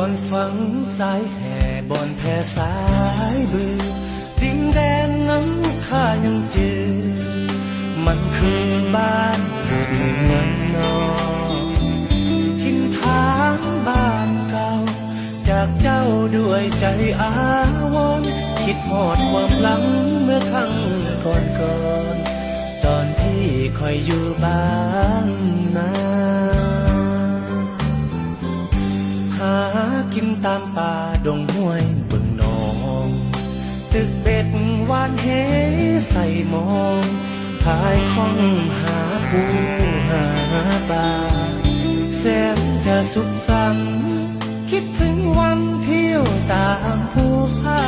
อนฝังสายแห่บอนแพ่สายบือดินแดนน้ำข้ายังเจอมันคือบ้านเกิดเมืองนอนหินทางบ้านเก่าจากเจ้าด้วยใจอาวรณ์คิดหอดความหลังเมื่อครั้งก่อนตอนที่คอยอยู่บ้านนาหากินตามป่าดงห้วยบึงหนองตึกเป็ดวานเฮใส่มองพายคล่องหาปูหาปลาแสนจะสุขสันต์คิดถึงวันเที่ยวตามภูผา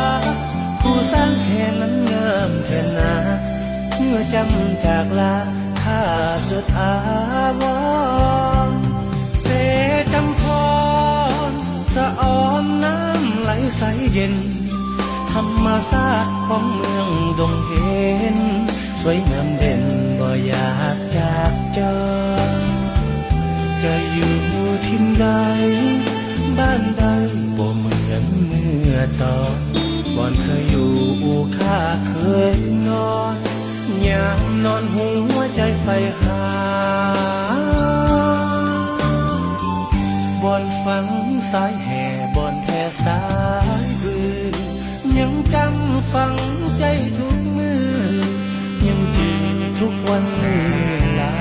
ผู้สร้างแห่นั้นงามแท่นาเมื่อจำจากลาข้าสุดอาวรณ์เสจำพรสะออนน้ำไหลใสเย็นธรรมชาติของเมืองดงเห็นสวยงามเด่นบ่อยากจากจอจะอยู่ที่ใดบ้านใดบ่เหมือนเมื่อตอนบ่อนเคยอยู่ข้าเคยนอนยามนอนหัวใจไฟหาบ่อนฝังสายแห่บ่อนแท่สายบืนยังจำฝังใจทุกมือยังจืดทุกวันเวลา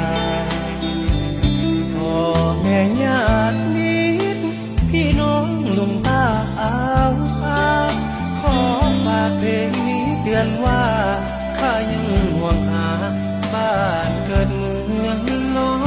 พ่อแม่ญาติมิตรพี่น้องลุงป้าขอฝากเพลงนี้เตือนว่าข้ายังห่วงหาบ้านเกิดเมืองนอน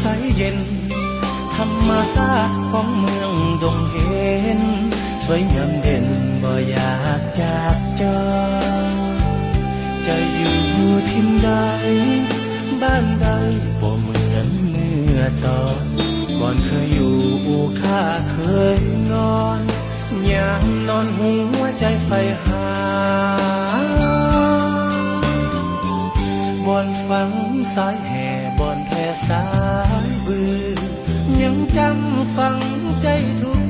ใสเย็นธรรมชาติของเมืองดงเห็นสวยงามเด่นบ่อยากจากจอจะอยู่ที่ใดบ้านใดบ่เหมือนเมื่อตอนก่อนเคยอยู่ข้าเคยนอนยามนอนหัวใจไฟหาบ่อนฝังสายแห่บ่อนแท่สายบือยังจำฝังใจทุก